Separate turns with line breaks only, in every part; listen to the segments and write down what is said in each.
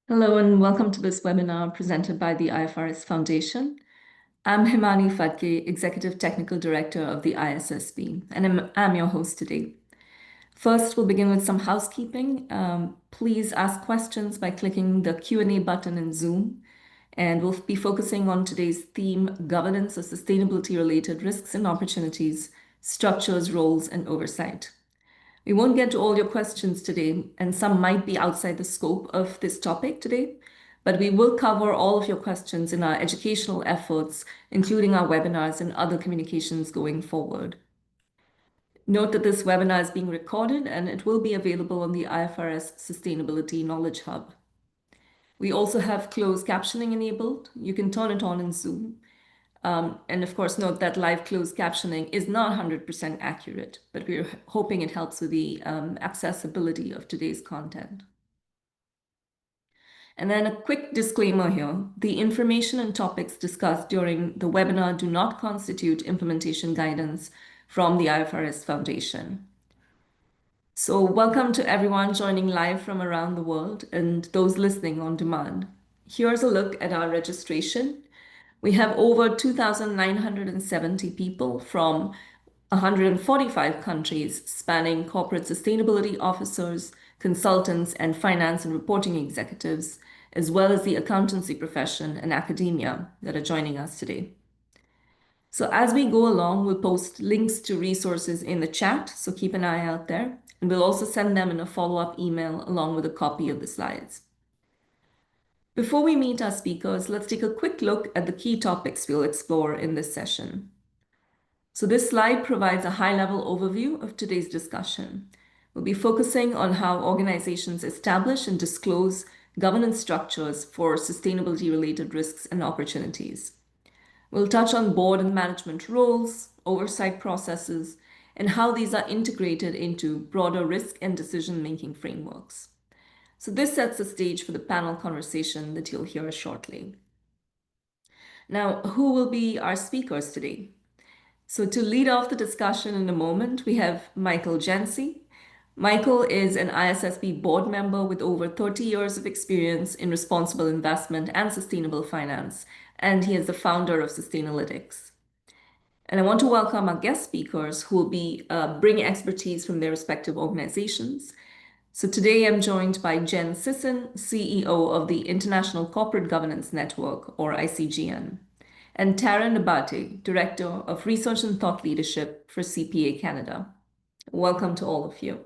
Hello and welcome to this webinar presented by the IFRS Foundation. I'm Himani Phadke, Executive Technical Director of the ISSB, and I'm your host today. First, we'll begin with some housekeeping. Please ask questions by clicking the Q&A button in Zoom, and we'll be focusing on today's theme, governance of sustainability-related risks and opportunities, structures, roles, and oversight. We won't get to all your questions today, and some might be outside the scope of this topic today, but we will cover all of your questions in our educational efforts, including our webinars and other communications going forward. Note that this webinar is being recorded and it will be available on the IFRS Sustainability Knowledge Hub. We also have closed captioning enabled. You can turn it on in Zoom. And of course, note that live closed captioning is not 100% accurate, but we're hoping it helps with the accessibility of today's content. And then a quick disclaimer here. The information and topics discussed during the webinar do not constitute implementation guidance from the IFRS Foundation. So welcome to everyone joining live from around the world and those listening on demand. Here's a look at our registration. We have over 2,970 people from 145 countries spanning corporate sustainability officers, consultants, and finance and reporting executives, as well as the accountancy profession and academia that are joining us today. So as we go along, we'll post links to resources in the chat, so keep an eye out there. And we'll also send them in a follow-up email along with a copy of the slides. Before we meet our speakers, let's take a quick look at the key topics we'll explore in this session. So this slide provides a high-level overview of today's discussion. We'll be focusing on how organizations establish and disclose governance structures for sustainability-related risks and opportunities. We'll touch on board and management roles, oversight processes, and how these are integrated into broader risk and decision-making frameworks. So this sets the stage for the panel conversation that you'll hear shortly. Now, who will be our speakers today? So to lead off the discussion in a moment, we have Michael Jantzi. Michael is an ISSB board member with over 30 years of experience in responsible investment and sustainable finance, and he is the founder of Sustainalytics. And I want to welcome our guest speakers who will be bringing expertise from their respective organizations. So today I'm joined by Jen Sisson, CEO of the International Corporate Governance Network, or ICGN, and Taryn Abate, Director of Research and Thought Leadership for CPA Canada. Welcome to all of you.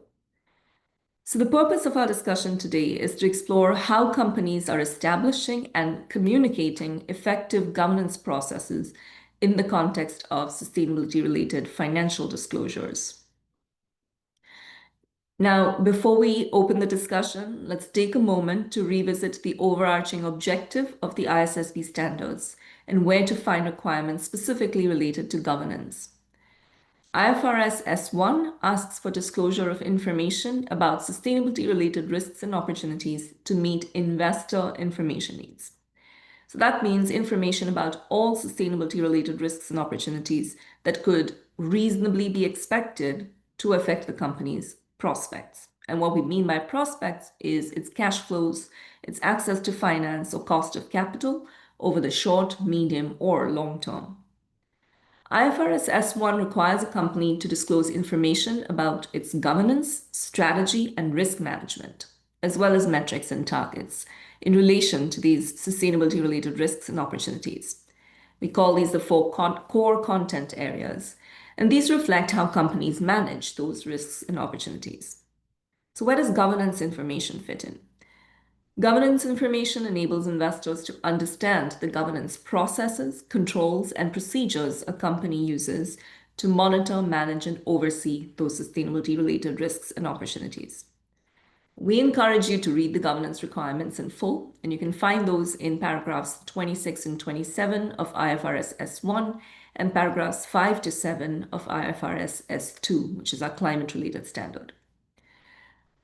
So the purpose of our discussion today is to explore how companies are establishing and communicating effective governance processes in the context of sustainability-related financial disclosures. Now, before we open the discussion, let's take a moment to revisit the overarching objective of the ISSB standards and where to find requirements specifically related to governance. IFRS S1 asks for disclosure of information about sustainability-related risks and opportunities to meet investor information needs. So that means information about all sustainability-related risks and opportunities that could reasonably be expected to affect the company's prospects. And what we mean by prospects is its cash flows, its access to finance or cost of capital over the short, medium, or long term. IFRS S1 requires a company to disclose information about its governance, strategy, and risk management, as well as metrics and targets in relation to these sustainability-related risks and opportunities. We call these the four core content areas, and these reflect how companies manage those risks and opportunities. So where does governance information fit in? Governance information enables investors to understand the governance processes, controls, and procedures a company uses to monitor, manage, and oversee those sustainability-related risks and opportunities. We encourage you to read the governance requirements in full, and you can find those in paragraphs 26 and 27 of IFRS S1 and paragraphs 5 to 7 of IFRS S2, which is our climate-related standard.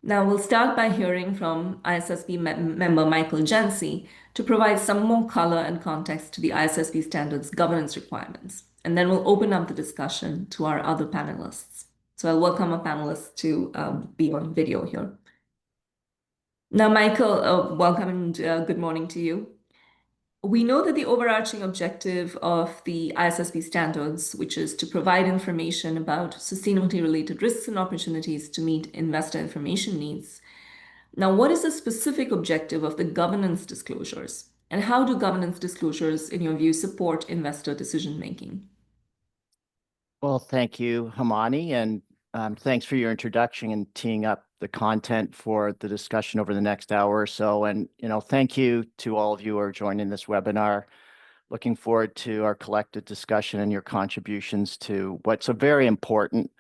Now we'll start by hearing from ISSB member Michael Jantzi to provide some more color and context to the ISSB standards governance requirements, and then we'll open up the discussion to our other panelists. So I'll welcome our panelists to be on video here. Now, Michael, welcome and good morning to you. We know that the overarching objective of the ISSB standards, which is to provide information about sustainability related risks and opportunities to meet investor information needs. Now, what is the specific objective of the governance disclosures? And how do governance disclosures, in your view, support investor decision making?
Well, thank you, Himani, and thanks for your introduction and teeing up the content for the discussion over the next hour or so. And, thank you to all of you who are joining this webinar. Looking forward to our collective discussion and your contributions to what's a very important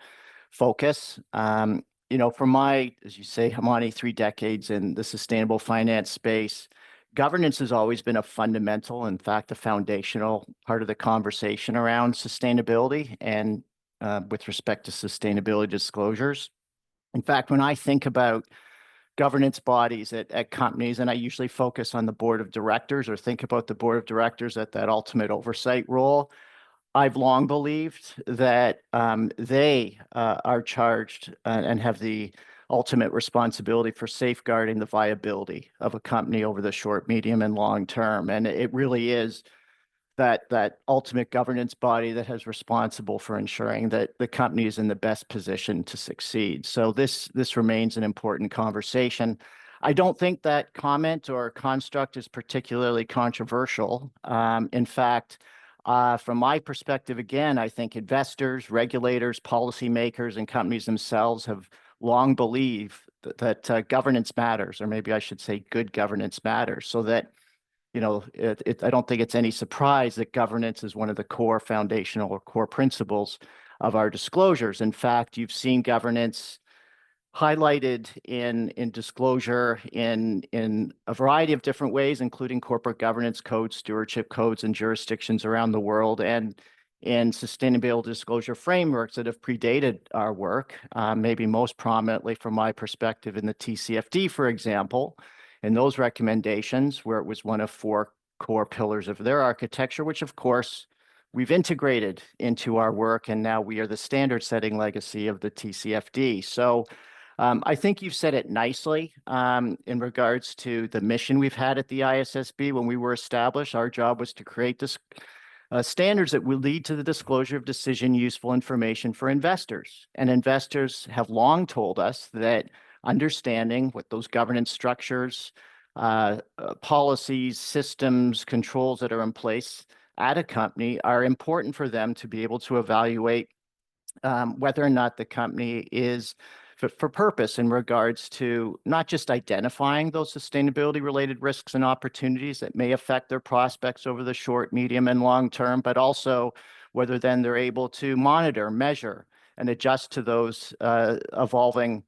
focus. For my, as you say, Himani, 3 decades in the sustainable finance space, governance has always been a fundamental, in fact, a foundational part of the conversation around sustainability and with respect to sustainability disclosures. In fact, when I think about governance bodies at companies, and I usually focus on the board of directors or think about the board of directors at that ultimate oversight role, I've long believed that they are charged and have the ultimate responsibility for safeguarding the viability of a company over the short, medium, and long term. And it really is that ultimate governance body that is responsible for ensuring that the company is in the best position to succeed. So this remains an important conversation. I don't think that comment or construct is particularly controversial. In fact, from my perspective, again, I think investors, regulators, policymakers, and companies themselves have long believed that governance matters, or maybe I should say good governance matters, so that I don't think it's any surprise that governance is one of the core foundational or core principles of our disclosures. In fact, you've seen governance highlighted in disclosure in a variety of different ways, including corporate governance codes, stewardship codes in jurisdictions around the world, and in sustainability disclosure frameworks that have predated our work, maybe most prominently from my perspective in the TCFD, for example, and those recommendations where it was one of 4 core pillars of their architecture, which of course we've integrated into our work, and now we are the standard setting legacy of the TCFD. So I think you've said it nicely in regards to the mission we've had at the ISSB. When we were established, our job was to create this standards that will lead to the disclosure of decision useful information for investors. And investors have long told us that understanding what those governance structures, policies, systems, controls that are in place at a company are important for them to be able to evaluate whether or not the company is fit for purpose in regards to not just identifying those sustainability related risks and opportunities that may affect their prospects over the short, medium, and long term, but also whether then they're able to monitor, measure, and adjust to those evolving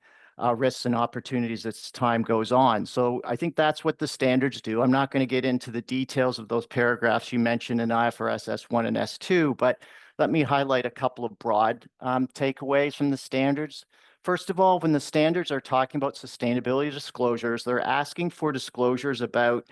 risks and opportunities as time goes on. So I think that's what the standards do. I'm not going to get into the details of those paragraphs you mentioned in IFRS S1 and S2, but let me highlight a couple of broad takeaways from the standards. First of all, when the standards are talking about sustainability disclosures, they're asking for disclosures about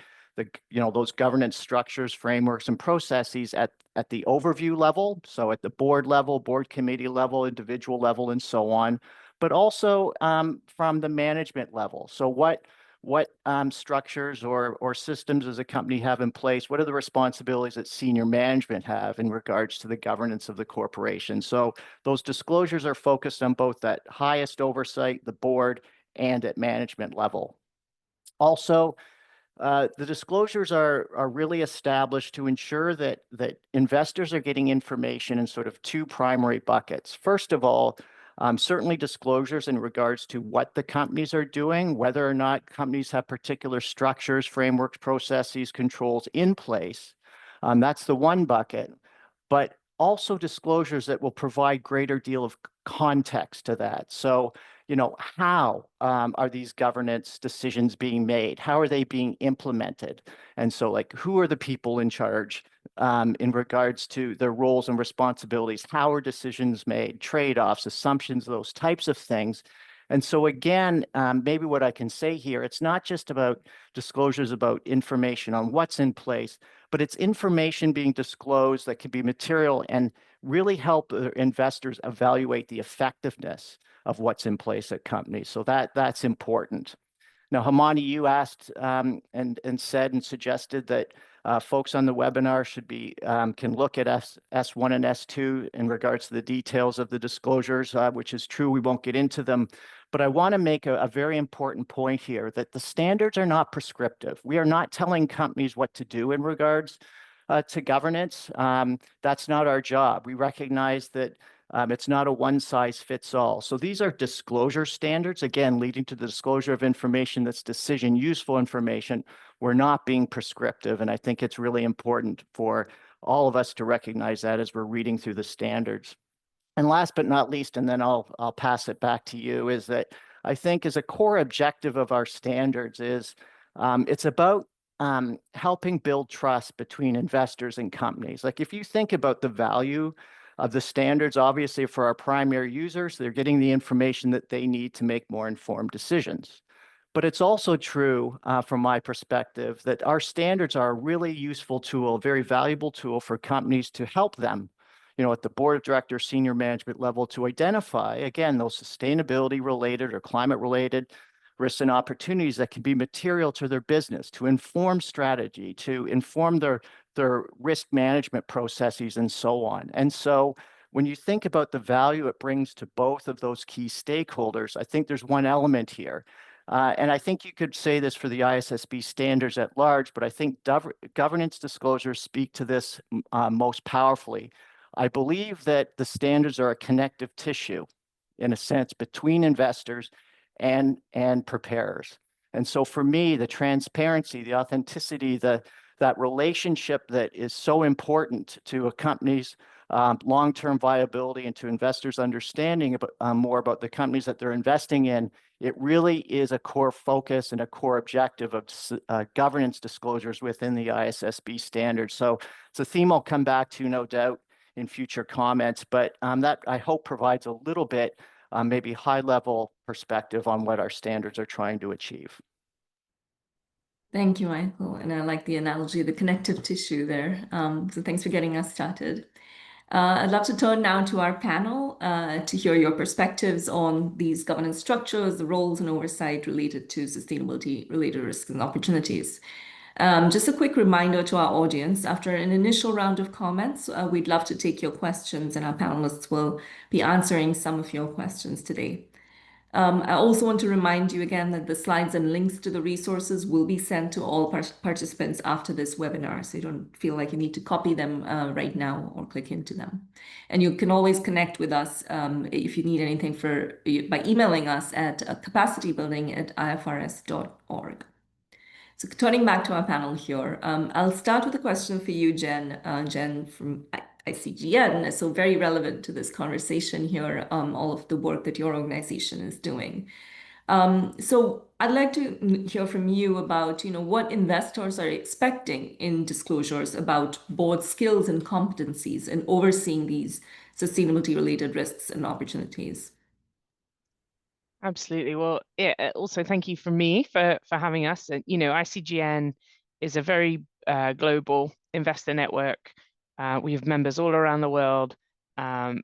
those governance structures, frameworks, and processes at the overview level, so at the board level, board committee level, individual level, and so on, but also from the management level. So what structures or systems does a company have in place? What are the responsibilities that senior management have in regards to the governance of the corporation? So those disclosures are focused on both that highest oversight, the board, and at management level. Also, the disclosures are really established to ensure that investors are getting information in sort of 2 primary buckets. First of all, certainly disclosures in regards to what the companies are doing, whether or not companies have particular structures, frameworks, processes, controls in place. That's the one bucket, but also disclosures that will provide greater deal of context to that. So, how are these governance decisions being made? How are they being implemented? And so, like, who are the people in charge in regards to their roles and responsibilities? How are decisions made, trade-offs, assumptions, those types of things? And so again, maybe what I can say here, it's not just about disclosures about information on what's in place, but it's information being disclosed that can be material and really help investors evaluate the effectiveness of what's in place at companies. So that's important. Now, Himani, you asked and said and suggested that folks on the webinar should be can look at S1 and S2 in regards to the details of the disclosures, which is true. We won't get into them. But I want to make a very important point here that the standards are not prescriptive. We are not telling companies what to do in regards to governance. That's not our job. We recognize that it's not a one size fits all. So these are disclosure standards, again, leading to the disclosure of information that's decision useful information. We're not being prescriptive. And I think it's really important for all of us to recognize that as we're reading through the standards. And last but not least, and then I'll pass it back to you, is that I think as a core objective of our standards is it's about helping build trust between investors and companies. Like if you think about the value of the standards, obviously for our primary users, they're getting the information that they need to make more informed decisions. But it's also true from my perspective that our standards are a really useful tool, a very valuable tool for companies to help them, at the board of directors, senior management level to identify, again, those sustainability related or climate related risks and opportunities that can be material to their business, to inform strategy, to inform their risk management processes and so on. And so when you think about the value it brings to both of those key stakeholders, I think there's one element here. And I think you could say this for the ISSB standards at large, but I think governance disclosures speak to this most powerfully. I believe that the standards are a connective tissue, in a sense, between investors and preparers. And so for me, the transparency, the authenticity, that relationship that is so important to a company's long-term viability and to investors' understanding more about the companies that they're investing in, it really is a core focus and a core objective of governance disclosures within the ISSB standards. So it's a theme I'll come back to, no doubt, in future comments, but that I hope provides a little bit maybe high-level perspective on what our standards are trying to achieve.
Thank you, Michael. And I like the analogy of the connective tissue there. So thanks for getting us started. I'd love to turn now to our panel to hear your perspectives on these governance structures, the roles and oversight related to sustainability-related risks and opportunities. Just a quick reminder to our audience, after an initial round of comments, we'd love to take your questions and our panelists will be answering some of your questions today. I also want to remind you again that the slides and links to the resources will be sent to all participants after this webinar, so you don't feel like you need to copy them right now or click into them. And you can always connect with us if you need anything by emailing us at capacitybuilding@ifrs.org. So turning back to our panel here, I'll start with a question for you, Jen. Jen from ICGN, so very relevant to this conversation here, all of the work that your organization is doing. So I'd like to hear from you about, what investors are expecting in disclosures about board skills and competencies in overseeing these sustainability-related risks and opportunities.
Absolutely. Well, yeah, also thank you from me for having us. And, ICGN is a very global investor network. We have members all around the world. But,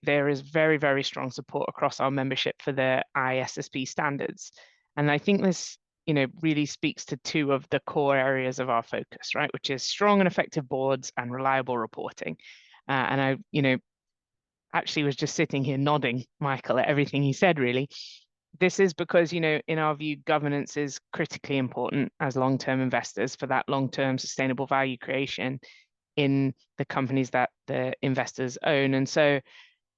there is very, very strong support across our membership for the ISSB standards. And I think this, really speaks to two of the core areas of our focus, right, which is strong and effective boards and reliable reporting. And I, actually was just sitting here nodding, Michael, at everything you said, really. This is because, in our view, governance is critically important as long-term investors for that long-term sustainable value creation in the companies that the investors own. And so,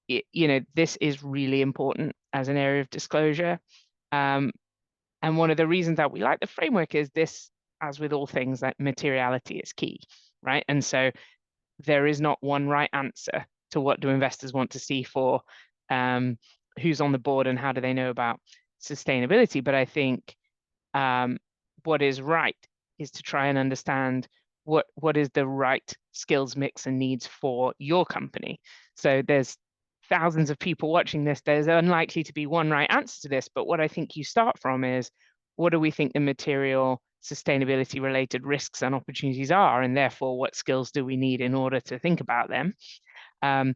this is really important as an area of disclosure. And one of the reasons that we like the framework is this, as with all things, that materiality is key, right? And so there is not one right answer to what do investors want to see for who's on the board and how do they know about sustainability. But I think what is right is to try and understand what is the right skills mix and needs for your company. So there's thousands of people watching this. There's unlikely to be one right answer to this, but what I think you start from is, what do we think the material sustainability related risks and opportunities are, and therefore what skills do we need in order to think about them? So,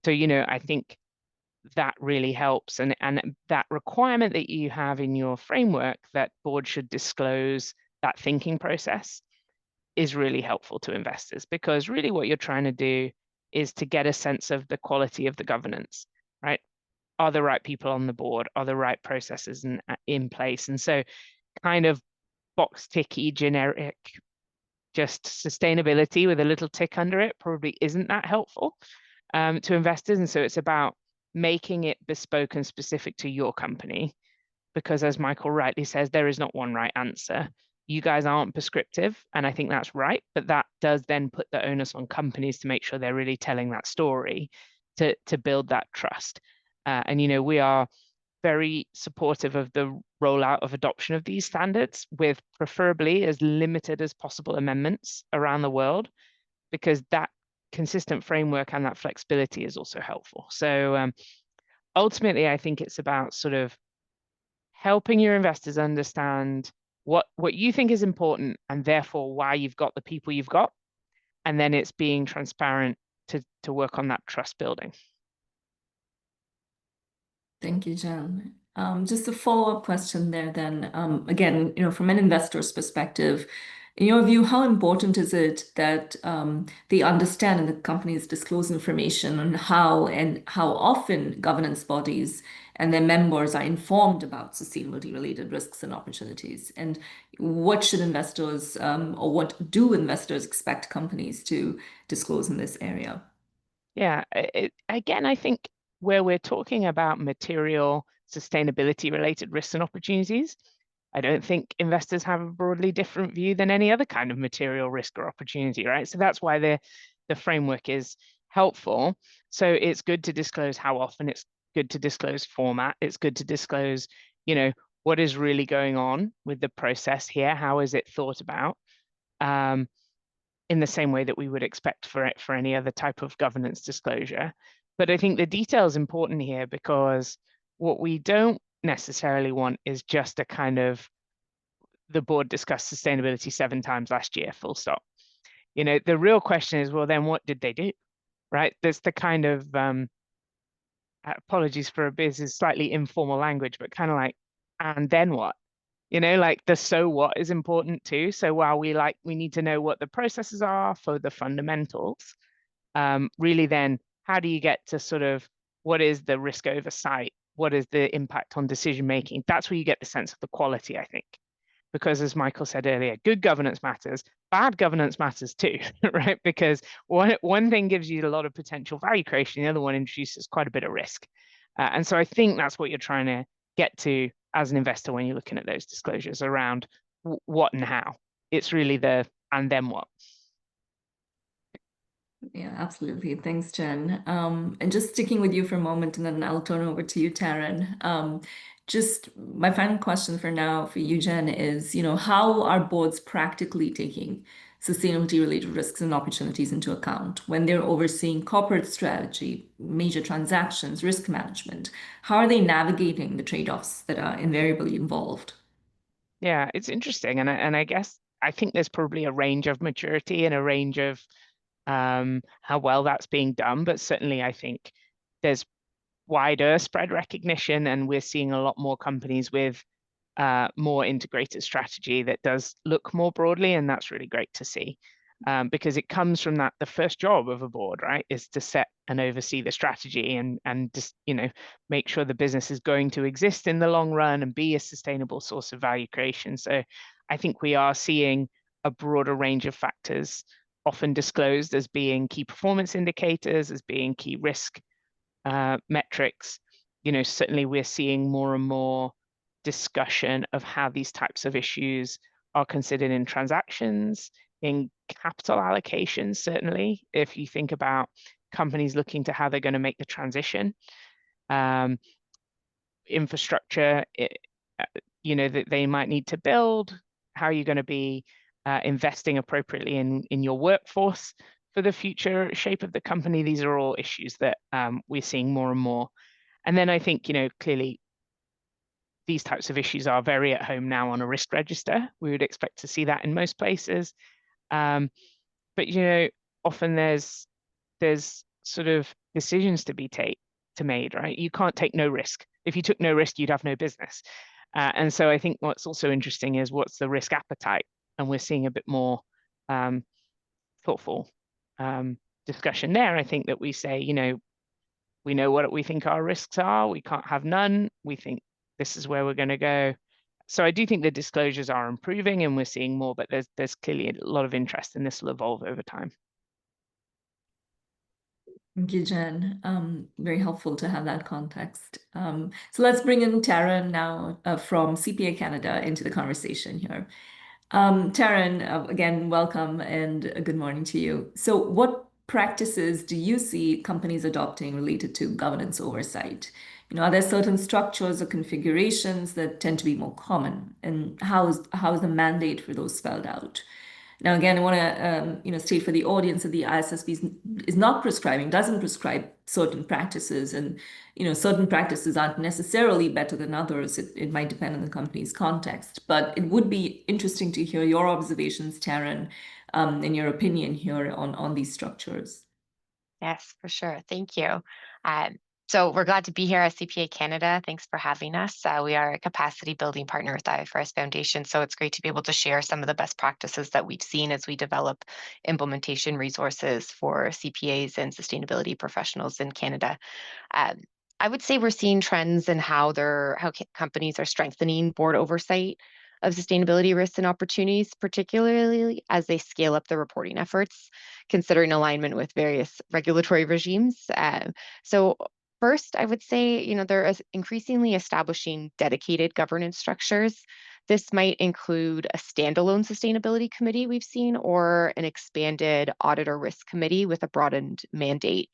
I think that really helps. And that requirement that you have in your framework that board should disclose that thinking process is really helpful to investors, because really what you're trying to do is to get a sense of the quality of the governance, right? Are the right people on the board? Are the right processes in place? And so kind of box ticky generic, just sustainability with a little tick under it probably isn't that helpful to investors. And so it's about making it bespoke and specific to your company, because as Michael rightly says, there is not one right answer. You guys aren't prescriptive, and I think that's right, but that does then put the onus on companies to make sure they're really telling that story to build that trust. And, you know, we are very supportive of the rollout of adoption of these standards, with preferably as limited as possible amendments around the world, because that consistent framework and that flexibility is also helpful. So ultimately, I think it's about sort of helping your investors understand what you think is important, and therefore why you've got the people you've got. And then it's being transparent to work on that trust building.
Thank you, Jen. Just a follow-up question there then. Again, you know, from an investor's perspective, in your view, how important is it that they understand and the companies disclose information on how often governance bodies and their members are informed about sustainability-related risks and opportunities? And what should investors or what do investors expect companies to disclose in this area?
Yeah, again, I think where we're talking about material sustainability related risks and opportunities, I don't think investors have a broadly different view than any other kind of material risk or opportunity, right? So that's why the framework is helpful. So it's good to disclose how often, it's good to disclose format, it's good to disclose, you know, what is really going on with the process here, how is it thought about? In the same way that we would expect for it for any other type of governance disclosure. But I think the detail is important here, because what we don't necessarily want is just a kind of, the board discussed sustainability 7 times last year, full stop. You know, the real question is, well, then what did they do, right? There's the kind of, apologies for a bit, is slightly informal language, but kind of like, and then what? You know, like the so what is important too. So while we need to know what the processes are for the fundamentals, really then how do you get to sort of what is the risk oversight? What is the impact on decision making? That's where you get the sense of the quality, I think. Because as Michael said earlier, good governance matters, bad governance matters too, right? Because one thing gives you a lot of potential value creation, the other one introduces quite a bit of risk. And so I think that's what you're trying to get to as an investor when you're looking at those disclosures around what and how. It's really the and then what.
Yeah, absolutely. Thanks, Jen. And just sticking with you for a moment, and then I'll turn over to you, Taryn. Just my final question for now for you, Jen, is, you know, how are boards practically taking sustainability-related risks and opportunities into account when they're overseeing corporate strategy, major transactions, risk management? How are they navigating the trade-offs that are invariably involved?
Yeah, it's interesting. And I guess I think there's probably a range of maturity and a range of how well that's being done. But certainly I think there's wider spread recognition, and we're seeing a lot more companies with more integrated strategy that does look more broadly, and that's really great to see. Because it comes from that, the first job of a board, right, is to set and oversee the strategy and just, you know, make sure the business is going to exist in the long run and be a sustainable source of value creation. So I think we are seeing a broader range of factors often disclosed as being key performance indicators, as being key risk metrics. You know, certainly we're seeing more and more discussion of how these types of issues are considered in transactions, in capital allocations. Certainly, if you think about companies looking to how they're going to make the transition, infrastructure, you know, that they might need to build, how are you going to be investing appropriately in your workforce for the future shape of the company. These are all issues that we're seeing more and more. And then I think, you know, clearly these types of issues are very at home now on a risk register. We would expect to see that in most places. But, you know, often there's sort of decisions to be made, right? You can't take no risk. If you took no risk, you'd have no business. And so I think what's also interesting is what's the risk appetite, and we're seeing a bit more thoughtful discussion there. I think that we say, we know what we think our risks are. We can't have none. We think this is where we're going to go. So I do think the disclosures are improving, and we're seeing more, but there's clearly a lot of interest, and this will evolve over time.
Thank you, Jen. Very helpful to have that context. So let's bring in Taryn now from CPA Canada into the conversation here. Taryn, again, welcome and good morning to you. So what practices do you see companies adopting related to governance oversight? Are there certain structures or configurations that tend to be more common? And how is the mandate for those spelled out? Now, again, I want to state for the audience that the ISSB doesn't prescribe certain practices, and certain practices aren't necessarily better than others. It might depend on the company's context, but it would be interesting to hear your observations, Taryn, and your opinion here on these structures.
Yes, for sure. Thank you. So we're glad to be here at CPA Canada. Thanks for having us. We are a capacity building partner with the IFRS Foundation, so it's great to be able to share some of the best practices that we've seen as we develop implementation resources for CPAs and sustainability professionals in Canada. I would say we're seeing trends in how companies are strengthening board oversight of sustainability risks and opportunities, particularly as they scale up their reporting efforts, considering alignment with various regulatory regimes. So first, I would say, they're increasingly establishing dedicated governance structures. This might include a standalone sustainability committee we've seen, or an expanded audit or risk committee with a broadened mandate.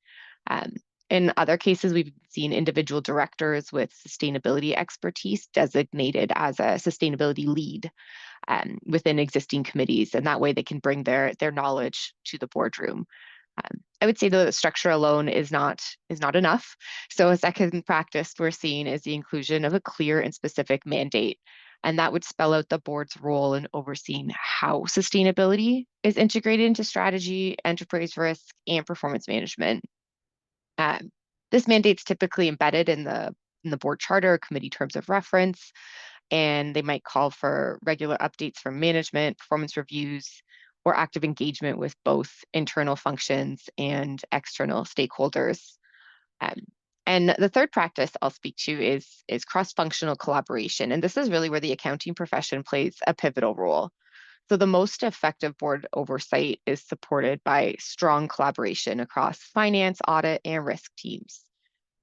In other cases, we've seen individual directors with sustainability expertise designated as a sustainability lead within existing committees, and that way they can bring their knowledge to the boardroom. I would say the structure alone is not enough. So a second practice we're seeing is the inclusion of a clear and specific mandate, and that would spell out the board's role in overseeing how sustainability is integrated into strategy, enterprise risk, and performance management. This mandate's typically embedded in the board charter, committee terms of reference, and they might call for regular updates from management, performance reviews, or active engagement with both internal functions and external stakeholders. And the third practice I'll speak to is cross-functional collaboration, and this is really where the accounting profession plays a pivotal role. So the most effective board oversight is supported by strong collaboration across finance, audit, and risk teams.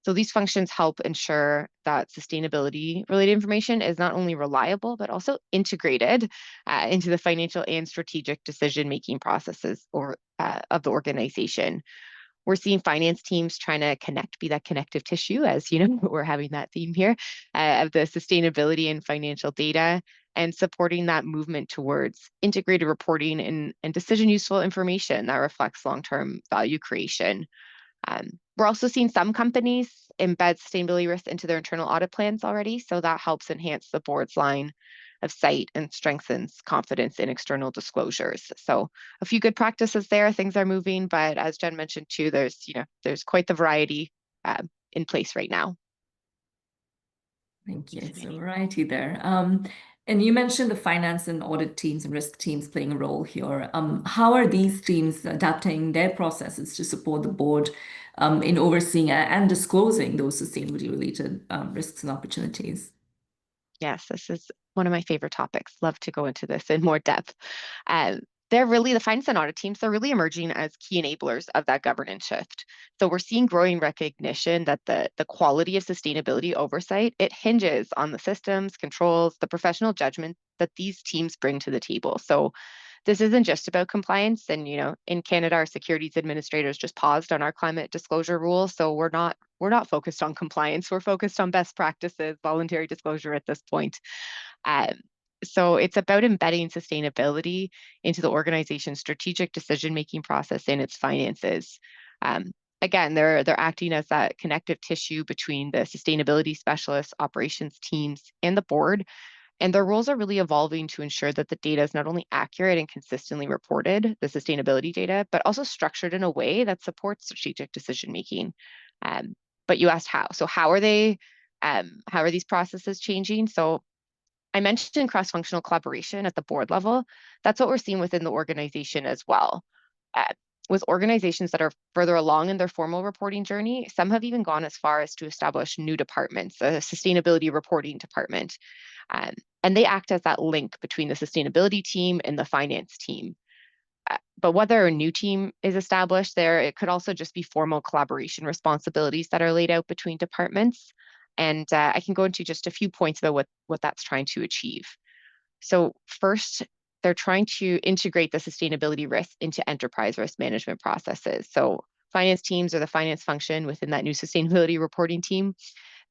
So these functions help ensure that sustainability-related information is not only reliable, but also integrated into the financial and strategic decision-making processes of the organization. We're seeing finance teams trying to be that connective tissue, as we're having that theme here, of the sustainability and financial data, and supporting that movement towards integrated reporting and decision-useful information that reflects long-term value creation. We're also seeing some companies embed sustainability risks into their internal audit plans already, so that helps enhance the board's line of sight and strengthens confidence in external disclosures. So a few good practices there. Things are moving, but as Jen mentioned too, there's quite the variety in place right now.
Thank you. It's a variety there. And you mentioned the finance and audit teams and risk teams playing a role here. How are these teams adapting their processes to support the board in overseeing and disclosing those sustainability-related risks and opportunities?
Yes, this is one of my favorite topics. Love to go into this in more depth. The finance and audit teams are really emerging as key enablers of that governance shift. So we're seeing growing recognition that the quality of sustainability oversight, it hinges on the systems, controls, the professional judgment that these teams bring to the table. So this isn't just about compliance. And in Canada, our securities administrators just paused on our climate disclosure rule. So we're not focused on compliance. We're focused on best practices, voluntary disclosure at this point. So it's about embedding sustainability into the organization's strategic decision-making process and its finances. Again, they're acting as that connective tissue between the sustainability specialists, operations teams, and the board. And their roles are really evolving to ensure that the data is not only accurate and consistently reported, the sustainability data, but also structured in a way that supports strategic decision-making. But you asked how. So how are these processes changing? So I mentioned cross-functional collaboration at the board level. That's what we're seeing within the organization as well. With organizations that are further along in their formal reporting journey, some have even gone as far as to establish new departments, a sustainability reporting department. And they act as that link between the sustainability team and the finance team. But whether a new team is established there, it could also just be formal collaboration responsibilities that are laid out between departments. And I can go into just a few points about what that's trying to achieve. So first, they're trying to integrate the sustainability risk into enterprise risk management processes. So finance teams or the finance function within that new sustainability reporting team,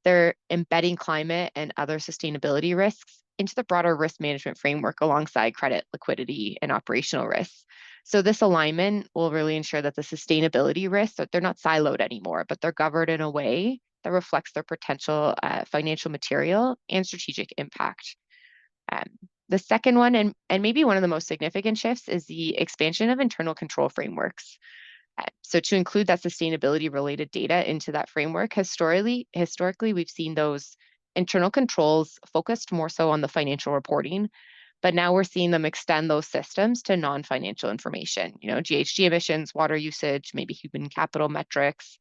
they're embedding climate and other sustainability risks into the broader risk management framework alongside credit, liquidity, and operational risks. So this alignment will really ensure that the sustainability risks, that they're not siloed anymore, but they're governed in a way that reflects their potential financial material and strategic impact. The second one, and maybe one of the most significant shifts, is the expansion of internal control frameworks. So to include that sustainability related data into that framework, historically, we've seen those internal controls focused more so on the financial reporting, but now we're seeing them extend those systems to non-financial information, GHG emissions, water usage, maybe human capital metrics.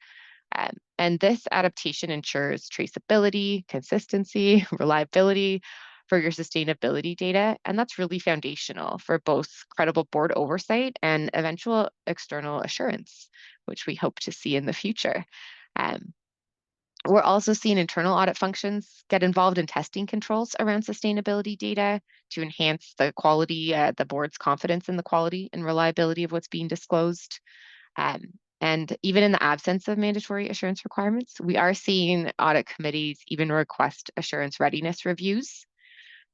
And this adaptation ensures traceability, consistency, reliability for your sustainability data. And that's really foundational for both credible board oversight and eventual external assurance, which we hope to see in the future. We're also seeing internal audit functions get involved in testing controls around sustainability data to enhance the quality, the board's confidence in the quality and reliability of what's being disclosed. And even in the absence of mandatory assurance requirements, we are seeing audit committees even request assurance readiness reviews.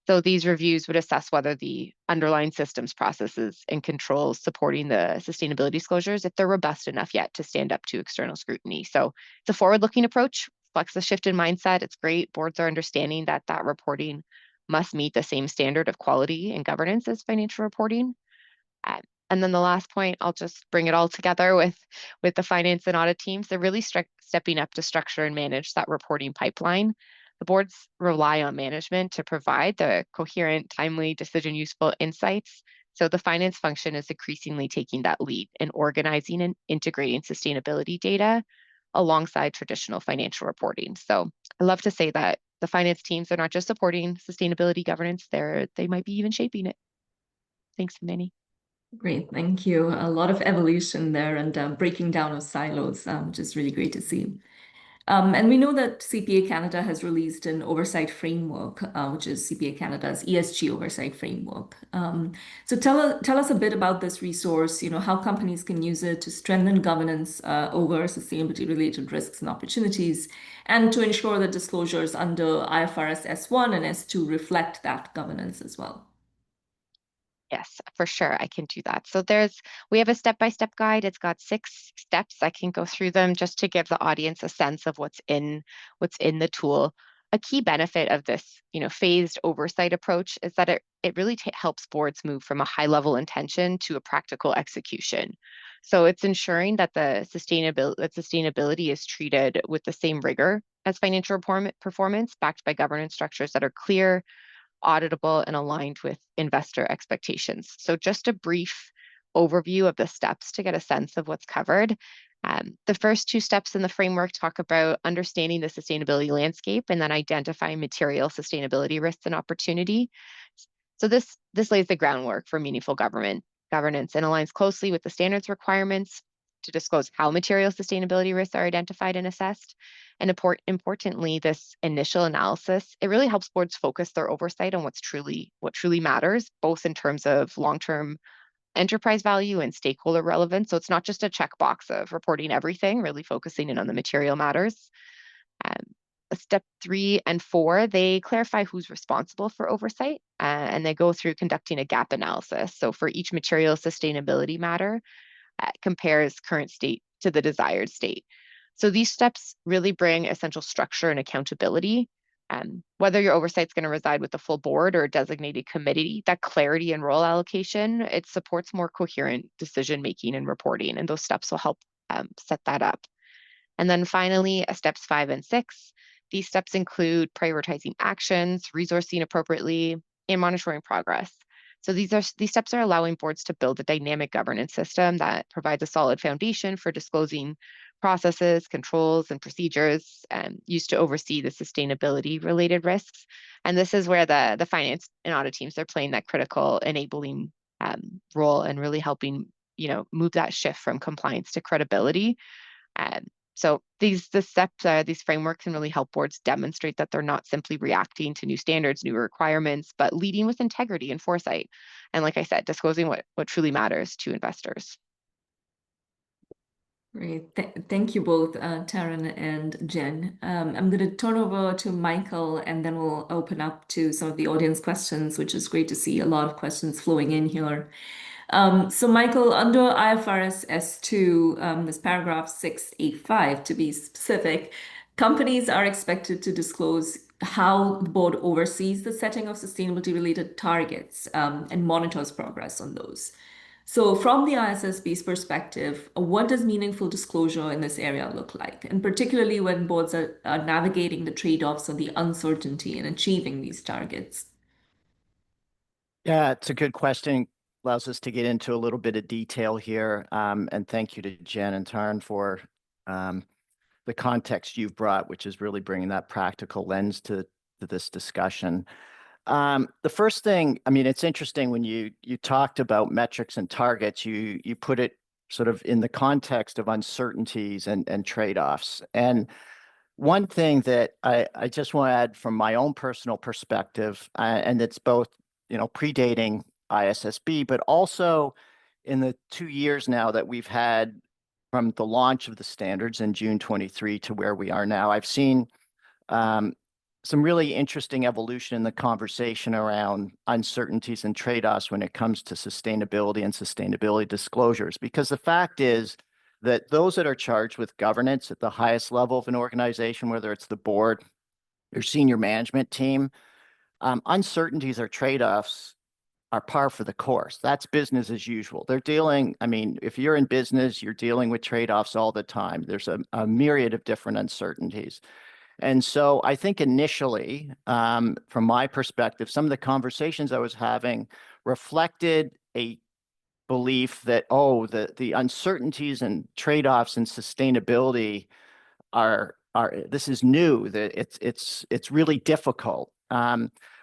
So these reviews would assess whether the underlying systems, processes, and controls supporting the sustainability disclosures, if they're robust enough yet to stand up to external scrutiny. So it's a forward-looking approach, reflects a shift in mindset. It's great. Boards are understanding that reporting must meet the same standard of quality and governance as financial reporting. And then the last point, I'll just bring it all together with the finance and audit teams. They're really stepping up to structure and manage that reporting pipeline. The boards rely on management to provide the coherent, timely, decision-useful insights. So the finance function is increasingly taking that lead in organizing and integrating sustainability data alongside traditional financial reporting. So I love to say that the finance teams are not just supporting sustainability governance, they might be even shaping it. Thanks, Himani.
Great, thank you. A lot of evolution there and breaking down of silos, which is really great to see. And we know that CPA Canada has released an oversight framework, which is CPA Canada's ESG oversight framework. So tell us a bit about this resource, how companies can use it to strengthen governance over sustainability-related risks and opportunities, and to ensure that disclosures under IFRS S1 and S2 reflect that governance as well.
Yes, for sure, I can do that. So we have a step-by-step guide. It's got 6 steps. I can go through them just to give the audience a sense of what's in the tool. A key benefit of this, phased oversight approach is that it really helps boards move from a high-level intention to a practical execution. So it's ensuring that the sustainability is treated with the same rigor as financial performance, backed by governance structures that are clear, auditable, and aligned with investor expectations. So just a brief overview of the steps to get a sense of what's covered. The first 2 steps in the framework talk about understanding the sustainability landscape and then identifying material sustainability risks and opportunity. So this lays the groundwork for meaningful governance and aligns closely with the standards requirements to disclose how material sustainability risks are identified and assessed. And importantly, this initial analysis, it really helps boards focus their oversight on what truly matters, both in terms of long-term enterprise value and stakeholder relevance. So it's not just a checkbox of reporting everything, really focusing in on the material matters. Step 3 and 4, they clarify who's responsible for oversight, and they go through conducting a gap analysis. So for each material sustainability matter, compares current state to the desired state. So these steps really bring essential structure and accountability. Whether your oversight is going to reside with the full board or a designated committee, that clarity and role allocation, it supports more coherent decision-making and reporting, and those steps will help set that up. And then finally, steps 5 and 6. These steps include prioritizing actions, resourcing appropriately, and monitoring progress. So these steps are allowing boards to build a dynamic governance system that provides a solid foundation for disclosing processes, controls, and procedures used to oversee the sustainability related risks. And this is where the finance and audit teams are playing that critical enabling role and really helping, move that shift from compliance to credibility. So these frameworks can really help boards demonstrate that they're not simply reacting to new standards, new requirements, but leading with integrity and foresight. And like I said, disclosing what truly matters to investors.
Great. Thank you both, Taryn and Jen. I'm going to turn over to Michael, and then we'll open up to some of the audience questions, which is great to see a lot of questions flowing in here. So Michael, under IFRS S2, this paragraph 685 to be specific, companies are expected to disclose how the board oversees the setting of sustainability related targets and monitors progress on those. So from the ISSB's perspective, what does meaningful disclosure in this area look like? And particularly when boards are navigating the trade-offs or the uncertainty in achieving these targets?
Yeah, it's a good question. Allows us to get into a little bit of detail here. And thank you to Jen and Taryn for the context you've brought, which is really bringing that practical lens to this discussion. The first thing, I mean, it's interesting when you talked about metrics and targets, you put it sort of in the context of uncertainties and trade-offs. And one thing that I just want to add from my own personal perspective, and it's both, predating ISSB, but also in the 2 years now that we've had from the launch of the standards in June 23 to where we are now, I've seen some really interesting evolution in the conversation around uncertainties and trade-offs when it comes to sustainability and sustainability disclosures. Because the fact is that those that are charged with governance at the highest level of an organization, whether it's the board, your senior management team, uncertainties or trade-offs are par for the course. That's business as usual. They're dealing, I mean, if you're in business, you're dealing with trade-offs all the time. There's a myriad of different uncertainties. And so I think initially, from my perspective, some of the conversations I was having reflected a belief that, the uncertainties and trade-offs and sustainability are this is new, that it's really difficult.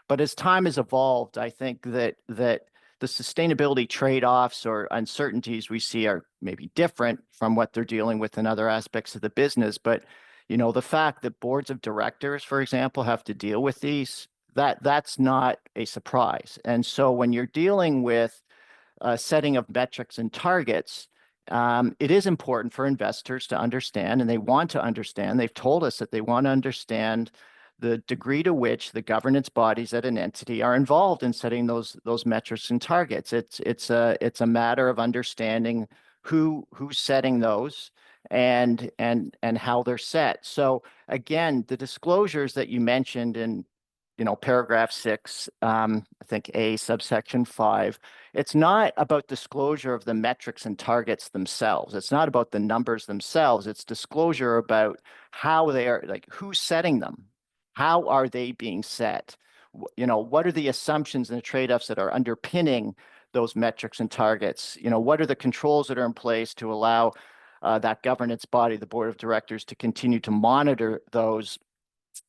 But as time has evolved, I think that the sustainability trade-offs or uncertainties we see are maybe different from what they're dealing with in other aspects of the business. But the fact that boards of directors, for example, have to deal with these, that's not a surprise. And so when you're dealing with a setting of metrics and targets, it is important for investors to understand, and they want to understand. They've told us that they want to understand the degree to which the governance bodies at an entity are involved in setting those metrics and targets. It's a matter of understanding who's setting those and how they're set. So again, the disclosures that you mentioned in paragraph 6, I think A subsection 5, it's not about disclosure of the metrics and targets themselves. It's not about the numbers themselves. It's disclosure about how they are, like who's setting them. How are they being set? What are the assumptions and the trade-offs that are underpinning those metrics and targets? What are the controls that are in place to allow that governance body, the board of directors, to continue to monitor those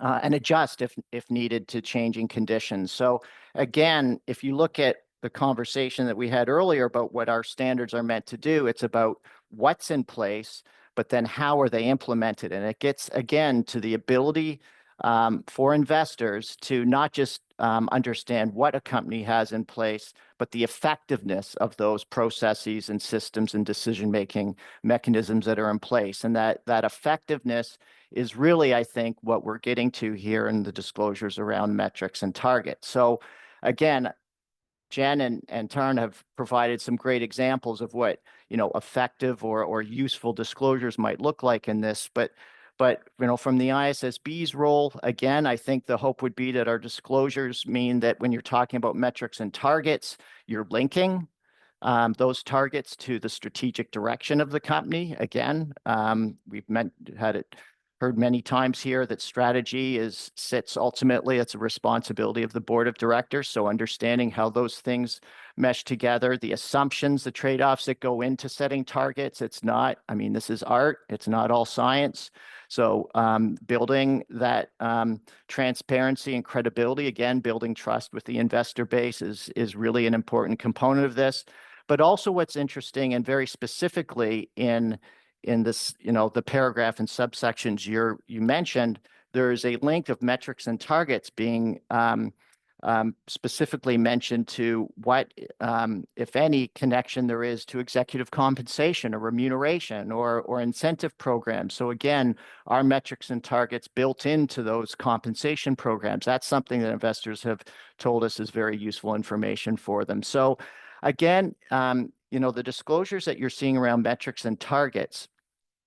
and adjust if needed to changing conditions? So again, if you look at the conversation that we had earlier about what our standards are meant to do, it's about what's in place, but then how are they implemented? And it gets, again, to the ability for investors to not just understand what a company has in place, but the effectiveness of those processes and systems and decision-making mechanisms that are in place. And that effectiveness is really, I think, what we're getting to here in the disclosures around metrics and targets. So again, Jen and Taryn have provided some great examples of what effective or useful disclosures might look like in this. But from the ISSB's role, again, I think the hope would be that our disclosures mean that when you're talking about metrics and targets, you're linking those targets to the strategic direction of the company. Again, we've heard many times here that strategy sits ultimately, it's a responsibility of the board of directors. So understanding how those things mesh together, the assumptions, the trade-offs that go into setting targets. It's not, I mean, this is art. It's not all science. So building that transparency and credibility, again, building trust with the investor base is really an important component of this. But also what's interesting, and very specifically in this, the paragraph and subsections you mentioned, there is a link of metrics and targets being specifically mentioned to what, if any, connection there is to executive compensation or remuneration or incentive programs. So again, our metrics and targets built into those compensation programs. That's something that investors have told us is very useful information for them. So again, the disclosures that you're seeing around metrics and targets,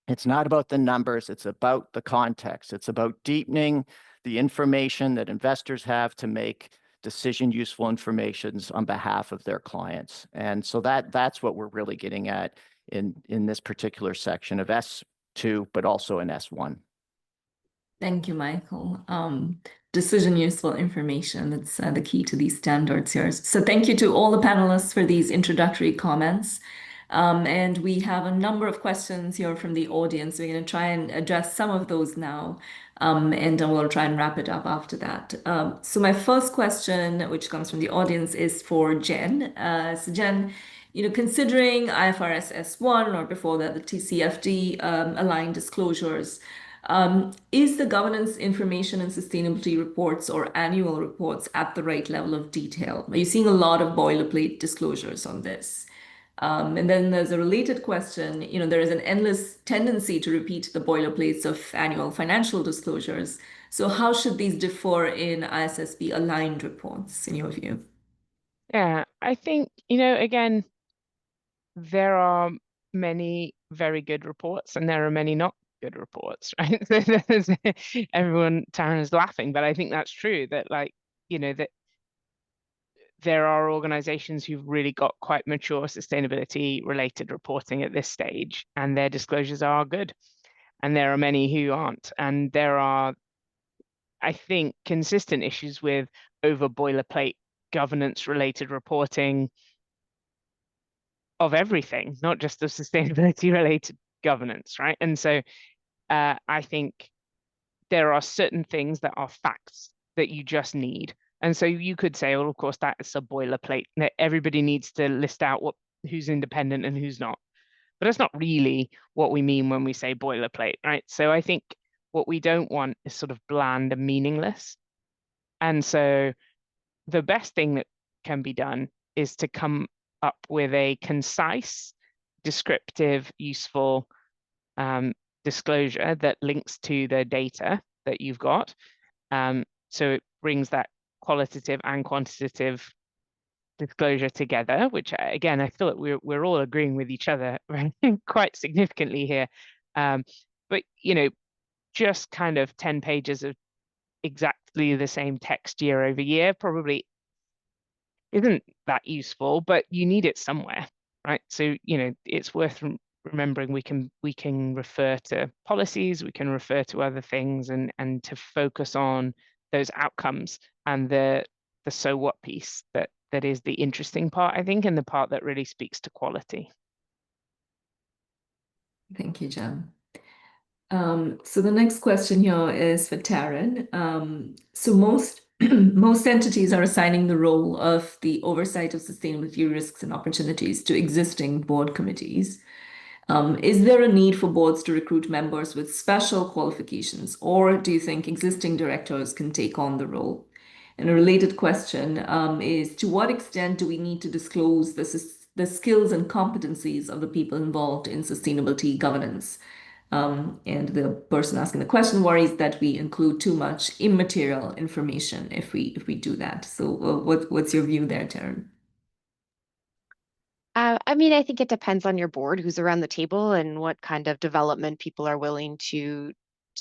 it's not about the numbers, it's about the context. It's about deepening the information that investors have to make decision useful informations on behalf of their clients. And so that's what we're really getting at in this particular section of S2, but also in S1.
Thank you, Michael. Decision useful information, that's the key to these standards here. So thank you to all the panelists for these introductory comments. And we have a number of questions here from the audience. We're going to try and address some of those now, and we'll try and wrap it up after that. So my first question, which comes from the audience, is for Jen. So Jen, considering IFRS S1 or before that the TCFD aligned disclosures, is the governance information and sustainability reports or annual reports at the right level of detail? Are you seeing a lot of boilerplate disclosures on this? And then there's a related question, there is an endless tendency to repeat the boilerplates of annual financial disclosures. So how should these differ in ISSB aligned reports, in your view?
Yeah, I think, again, there are many very good reports and there are many not good reports, right? Everyone, Taryn is laughing, but I think that's true that that there are organizations who've really got quite mature sustainability related reporting at this stage, and their disclosures are good. And there are many who aren't. And there are, I think, consistent issues with over boilerplate governance related reporting of everything, not just of sustainability related governance, right? And so I think there are certain things that are facts that you just need. And so you could say, well, of course, that is a boilerplate. Everybody needs to list out who's independent and who's not. But that's not really what we mean when we say boilerplate, right? So I think what we don't want is sort of bland and meaningless. And so the best thing that can be done is to come up with a concise, descriptive, useful disclosure that links to the data that you've got. So it brings that qualitative and quantitative disclosure together, which again, I feel like we're all agreeing with each other right? quite significantly here. But just kind of 10 pages of exactly the same text year over year probably isn't that useful, but you need it somewhere, right? So it's worth remembering we can refer to policies, we can refer to other things, and to focus on those outcomes and the so what piece that is the interesting part, I think, and the part that really speaks to quality.
Thank you, Jen. So the next question here is for Taryn. So most entities are assigning the role of the oversight of sustainability risks and opportunities to existing board committees. Is there a need for boards to recruit members with special qualifications, or do you think existing directors can take on the role? And a related question is, to what extent do we need to disclose the skills and competencies of the people involved in sustainability governance? And the person asking the question worries that we include too much immaterial information if we do that. So what's your view there, Taryn?
I mean, I think it depends on your board, who's around the table, and what kind of development people are willing to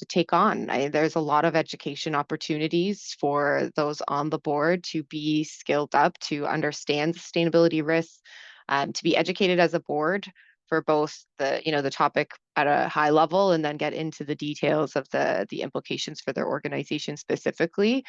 take on. There's a lot of education opportunities for those on the board to be skilled up, to understand sustainability risks,
to be educated as a board for both the, the topic at a high level and then get into the details of the implications for their organization specifically,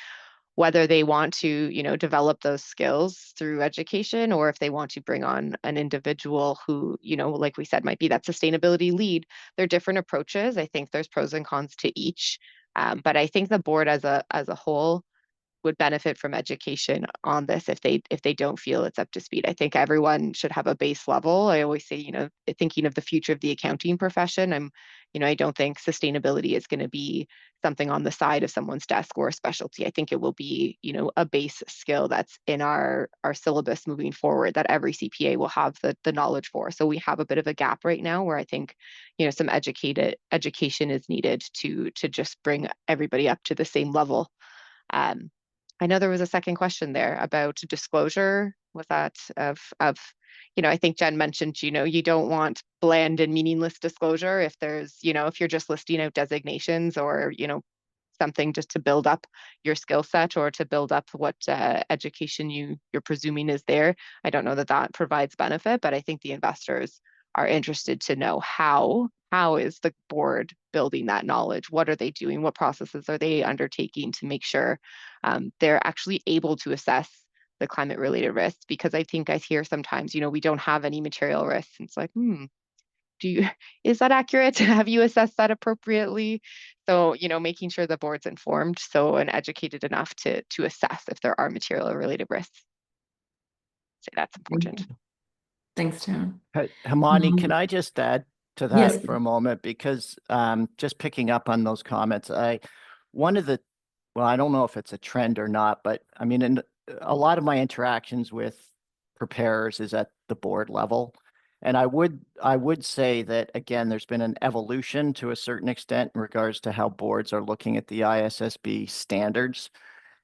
whether they want to, develop those skills through education, or if they want to bring on an individual who, like we said, might be that sustainability lead. They're different approaches. I think there's pros and cons to each. But I think the board as a whole would benefit from education on this if they don't feel it's up to speed. I think everyone should have a base level. I always say, thinking of the future of the accounting profession, I don't think sustainability is going to be something on the side of someone's desk or a specialty. I think it will be, a base skill that's in our syllabus moving forward that every CPA will have the knowledge for. So we have a bit of a gap right now where I think, some education is needed to just bring everybody up to the same level. I know there was a second question there about disclosure. Was that I think Jen mentioned, you don't want bland and meaningless disclosure if there's, if you're just listing out designations or, something just to build up your skill set or to build up what education you're presuming is there. I don't know that provides benefit, but I think the investors are interested to know how is the board building that knowledge? What are they doing? What processes are they undertaking to make sure they're actually able to assess the climate related risks? Because I think I hear sometimes, we don't have any material risks. And it's like, is that accurate? Have you assessed that appropriately? So, making sure the board's informed and educated enough to assess if there are material related risks. So that's important.
Thanks, Taryn.
Himani, can I just add to that
Yes.
for a moment? Because just picking up on those comments, I don't know if it's a trend or not, but I mean, in a lot of my interactions with preparers is at the board level. And I would say that, again, there's been an evolution to a certain extent in regards to how boards are looking at the ISSB standards.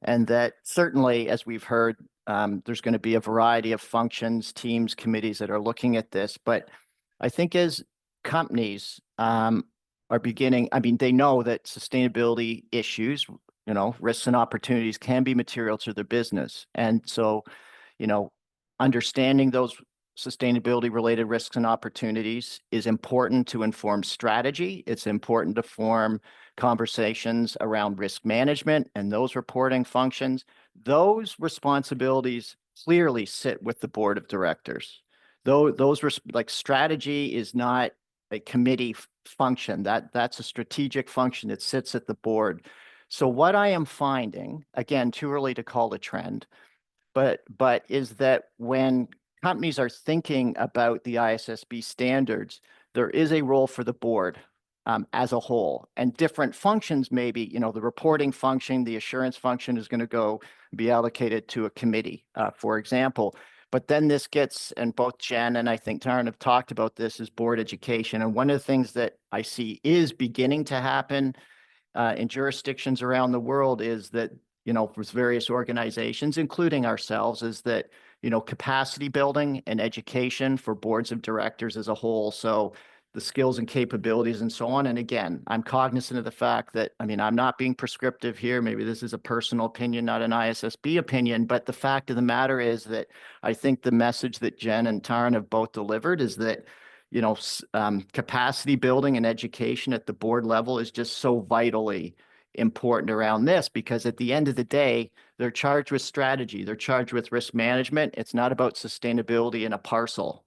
And that certainly, as we've heard, there's going to be a variety of functions, teams, committees that are looking at this. But I think as companies are beginning, they know that sustainability issues, risks and opportunities can be material to their business. And so, understanding those sustainability related risks and opportunities is important to inform strategy. It's important to form conversations around risk management and those reporting functions. Those responsibilities clearly sit with the board of directors. Though strategy is not a committee function. That's a strategic function. It sits at the board. So what I am finding, again, too early to call a trend, but is that when companies are thinking about the ISSB standards, there is a role for the board as a whole, and different functions. Maybe the reporting function, the assurance function is going to be allocated to a committee, for example. But then this gets, and both Jen and I think Taryn have talked about this, is board education. And one of the things that I see is beginning to happen in jurisdictions around the world is that, with various organizations, including ourselves, is that, capacity building and education for boards of directors as a whole. So the skills and capabilities and so on. And again, I'm cognizant of the fact that, I'm not being prescriptive here. Maybe this is a personal opinion, not an ISSB opinion, but the fact of the matter is that I think the message that Jen and Taryn have both delivered is that, capacity building and education at the board level is just so vitally important around this, because at the end of the day, they're charged with strategy. They're charged with risk management. It's not about sustainability in a parcel.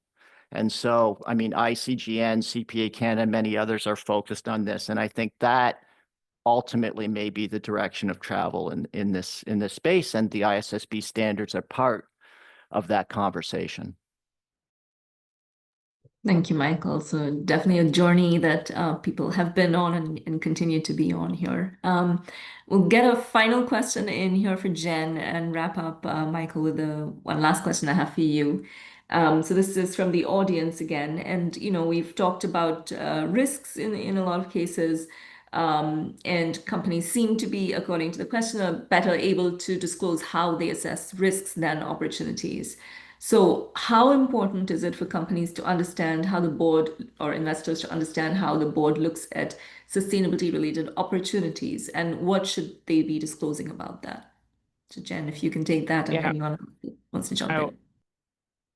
And so, ICGN, CPA Canada, many others are focused on this. And I think that ultimately may be the direction of travel in this space. And the ISSB standards are part of that conversation.
Thank you, Michael. So definitely a journey that people have been on and continue to be on here. We'll get a final question in here for Jen and wrap up, Michael, with one last question I have for you. So this is from the audience again. And, we've talked about risks in a lot of cases. And companies seem to be, according to the questioner, better able to disclose how they assess risks than opportunities. So how important is it for companies to understand how the board, or investors to understand how the board looks at sustainability related opportunities, and what should they be disclosing about that? So Jen, if you can take that, and anyone wants to jump in.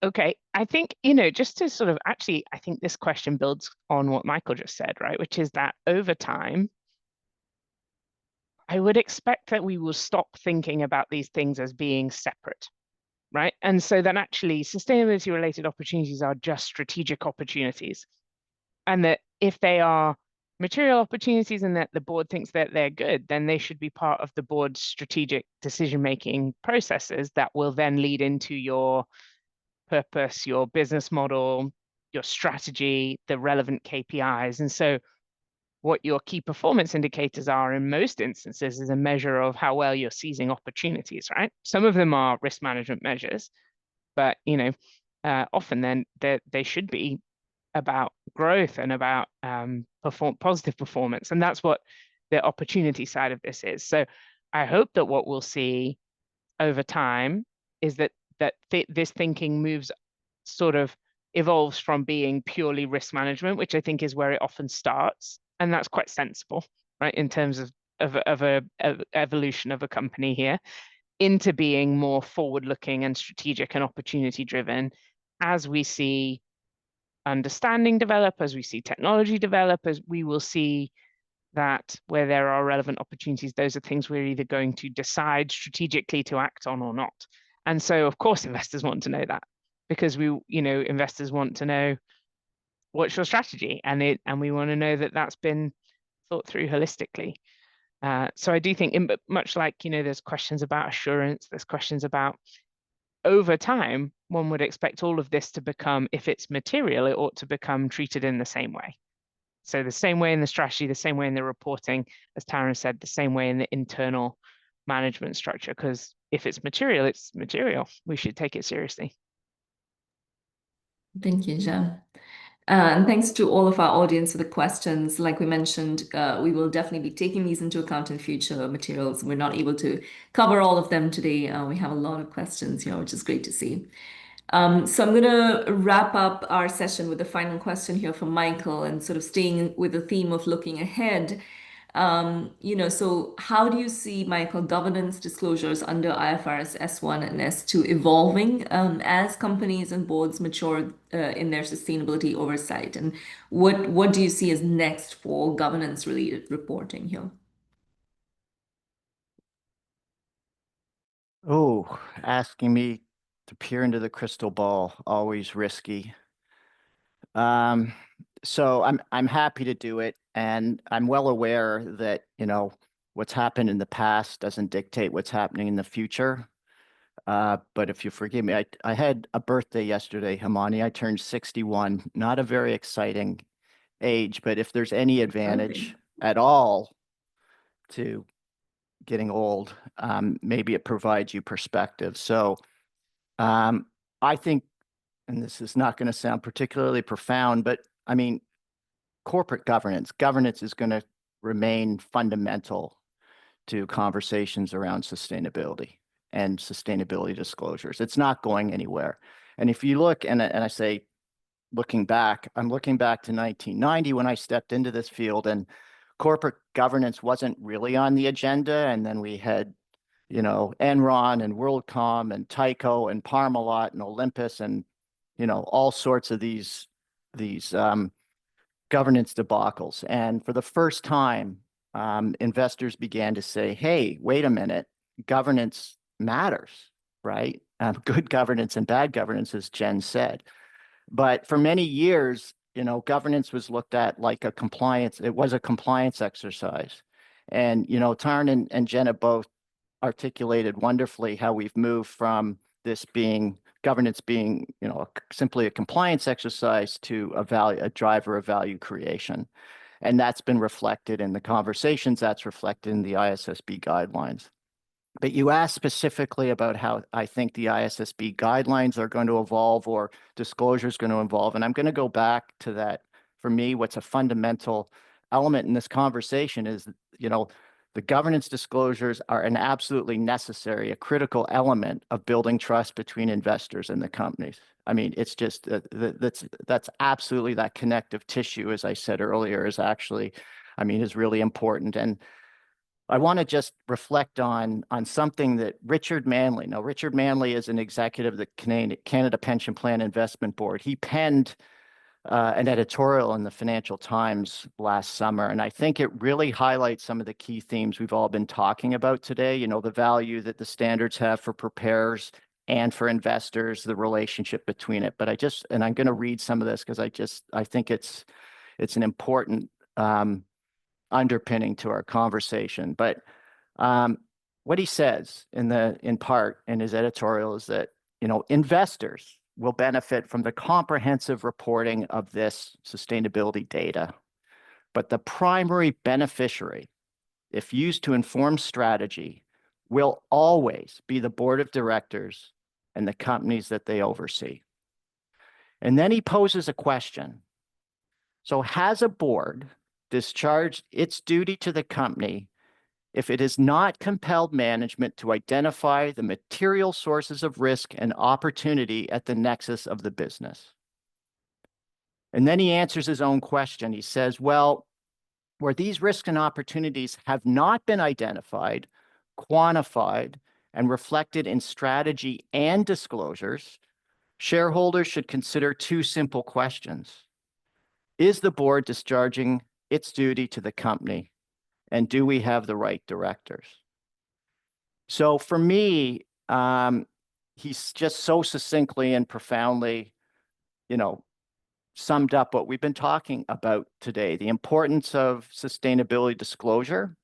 Okay. I think, just to sort of actually, I think this question builds on what Michael just said, right? Which is that over time, I would expect that we will stop thinking about these things as being separate, right? And so then actually sustainability related opportunities are just strategic opportunities. And that if they are material opportunities and that the board thinks that they're good, then they should be part of the board's strategic decision-making processes that will then lead into your purpose, your business model, your strategy, the relevant KPIs. And so what your key performance indicators are in most instances is a measure of how well you're seizing opportunities, right? Some of them are risk management measures, but often then they should be about growth and about positive performance. And that's what the opportunity side of this is. So I hope that what we'll see over time is that this thinking moves, sort of evolves from being purely risk management, which I think is where it often starts. And that's quite sensible, right? In terms of a evolution of a company here, into being more forward-looking and strategic and opportunity-driven as we see understanding develop, as we see technology develop, as we will see that where there are relevant opportunities, those are things we're either going to decide strategically to act on or not. And so, of course, investors want to know that, because investors want to know what's your strategy, and we want to know that that's been thought through holistically. So I do think, much like, there's questions about assurance, there's questions about, over time, one would expect all of this to become, if it's material, it ought to become treated in the same way. So the same way in the strategy, the same way in the reporting, as Taryn said, the same way in the internal management structure, because if it's material, it's material. We should take it seriously.
Thank you, Jen. And thanks to all of our audience for the questions. Like we mentioned, we will definitely be taking these into account in future materials. We're not able to cover all of them today. We have a lot of questions here, which is great to see. So I'm going to wrap up our session with a final question here from Michael, and sort of staying with the theme of looking ahead. So how do you see, Michael, governance disclosures under IFRS S1 and S2 evolving as companies and boards mature in their sustainability oversight? And what do you see as next for governance-related reporting here?
Oh, asking me to peer into the crystal ball, always risky. So I'm happy to do it, and I'm well aware that what's happened in the past doesn't dictate what's happening in the future. But if you forgive me, I had a birthday yesterday, Himani. I turned 61. Not a very exciting age, but if there's any advantage at all to getting old, maybe it provides you perspective. So I think, and this is not going to sound particularly profound, but I mean, corporate governance is going to remain fundamental to conversations around sustainability and sustainability disclosures. It's not going anywhere. And if you look, and I say, looking back, I'm looking back to 1990 when I stepped into this field, and corporate governance wasn't really on the agenda. And then we had, Enron and WorldCom and Tyco and Parmalat and Olympus and, all sorts of these governance debacles. And for the first time, investors began to say, hey, wait a minute, governance matters, right? Good governance and bad governance, as Jen said. But for many years, governance was looked at like a compliance. It was a compliance exercise. And, Taryn and Jen have both articulated wonderfully how we've moved from this governance being, simply a compliance exercise to a driver of value creation. And that's been reflected in the conversations, that's reflected in the ISSB guidelines. But you asked specifically about how I think the ISSB guidelines are going to evolve or disclosure is going to evolve. And I'm going to go back to that. For me, what's a fundamental element in this conversation is, the governance disclosures are an absolutely necessary, a critical element of building trust between investors and the companies. I mean, it's just that's absolutely that connective tissue, as I said earlier, is really important. And I want to just reflect on something that Richard Manley. Now, Richard Manley is an executive of the Canada Pension Plan Investment Board. He penned an editorial in the Financial Times last summer, and I think it really highlights some of the key themes we've all been talking about today. You know, the value that the standards have for preparers and for investors, the relationship between it. But and I'm going to read some of this because I think it's an important underpinning to our conversation. But what he says in part in his editorial is that, you know, investors will benefit from the comprehensive reporting of this sustainability data, but the primary beneficiary, if used to inform strategy, will always be the board of directors and the companies that they oversee. And then he poses a question. So has a board discharged its duty to the company if it has not compelled management to identify the material sources of risk and opportunity at the nexus of the business? And then he answers his own question. He says, well, where these risks and opportunities have not been identified, quantified, and reflected in strategy and disclosures, shareholders should consider two simple questions. Is the board discharging its duty to the company? And do we have the right directors? So for me, he's just so succinctly and profoundly, you know, summed up what we've been talking about today, the importance of sustainability disclosure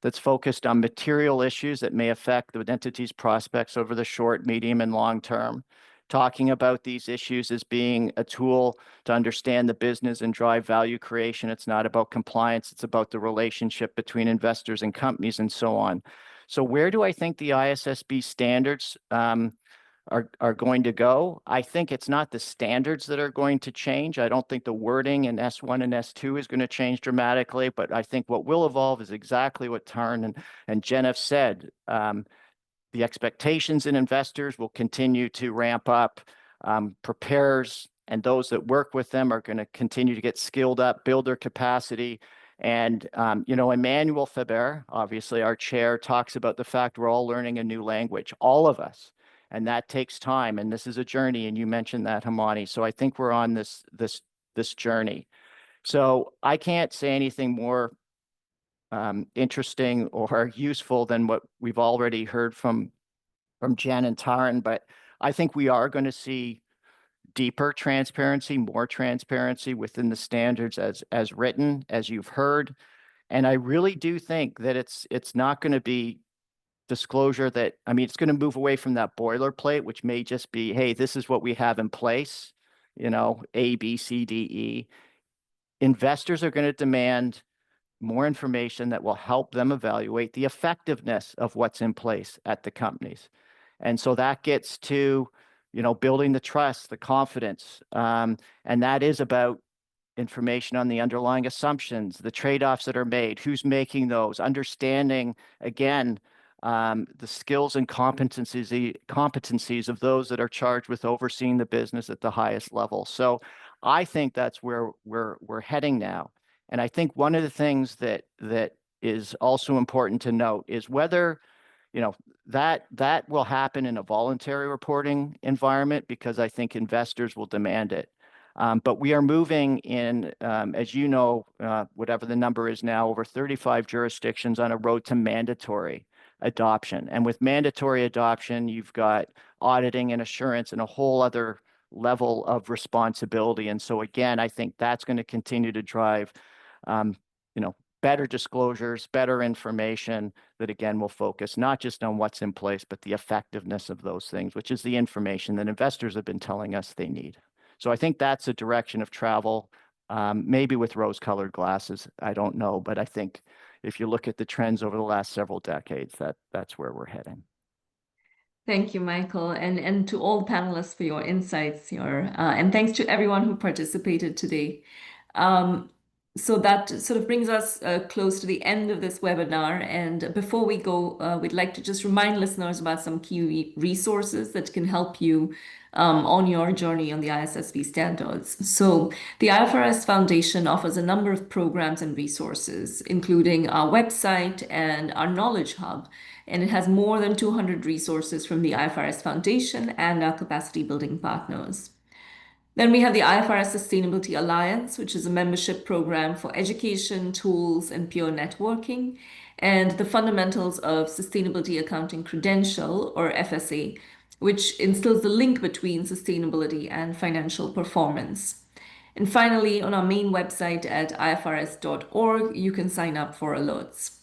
that's focused on material issues that may affect the entity's prospects over the short, medium, and long term, talking about these issues as being a tool to understand the business and drive value creation. It's not about compliance, it's about the relationship between investors and companies and so on. So where do I think the ISSB standards are going to go? I think it's not the standards that are going to change. I don't think the wording in S1 and S2 is going to change dramatically, but I think what will evolve is exactly what Taryn and Jen have said. The expectations in investors will continue to ramp up. Preparers and those that work with them are going to continue to get skilled up, build their capacity. And, you know, Emmanuel Faber, obviously our chair, talks about the fact we're all learning a new language, all of us. And that takes time. And this is a journey. And you mentioned that, Himani. So I think we're on this journey. So I can't say anything more interesting or useful than what we've already heard from Jen and Taryn, but I think we are going to see deeper transparency, more transparency within the standards as written, as you've heard. And I really do think that it's not going to be disclosure that, I mean, it's going to move away from that boilerplate, which may just be, hey, this is what we have in place, you know, A, B, C, D, E. Investors are going to demand more information that will help them evaluate the effectiveness of what's in place at the companies. And so that gets to, you know, building the trust, the confidence. And that is about information on the underlying assumptions, the trade-offs that are made, who's making those, understanding, again, the skills and competencies of those that are charged with overseeing the business at the highest level. So I think that's where we're heading now. And I think one of the things that is also important to note is whether, you know, that will happen in a voluntary reporting environment, because I think investors will demand it. But we are moving in, as you know, whatever the number is now, over 35 jurisdictions on a road to mandatory adoption. And with mandatory adoption, you've got auditing and assurance and a whole other level of responsibility. And so again, I think that's going to continue to drive, you know, better disclosures, better information that again will focus not just on what's in place, but the effectiveness of those things, which is the information that investors have been telling us they need. So I think that's a direction of travel, maybe with rose-colored glasses, I don't know, but I think if you look at the trends over the last several decades, that's where we're heading.
Thank you, Michael, and to all panelists for your insights here, and thanks to everyone who participated today. So that sort of brings us close to the end of this webinar. And before we go, we'd like to just remind listeners about some key resources that can help you on your journey on the ISSB standards. So the IFRS Foundation offers a number of programs and resources, including our website and our Knowledge Hub. And it has more than 200 resources from the IFRS Foundation and our capacity building partners. Then we have the IFRS Sustainability Alliance, which is a membership program for education, tools, and peer networking, and the Fundamentals of Sustainability Accounting Credential, or FSA, which instills the link between sustainability and financial performance. And finally, on our main website at ifrs.org, you can sign up for alerts.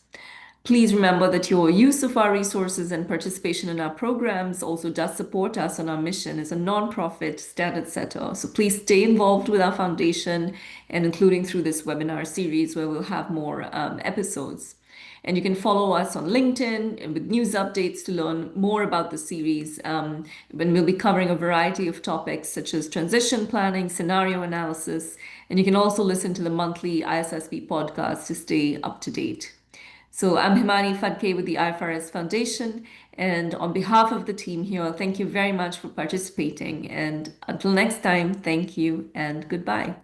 Please remember that your use of our resources and participation in our programs also does support us on our mission as a nonprofit standard setter. So please stay involved with our foundation, and including through this webinar series where we'll have more episodes. And you can follow us on LinkedIn and with news updates to learn more about the series. When we'll be covering a variety of topics such as transition planning, scenario analysis, and you can also listen to the monthly ISSB podcast to stay up to date. So I'm Himani Phadke with the IFRS Foundation, and on behalf of the team here, thank you very much for participating. And until next time, thank you and goodbye.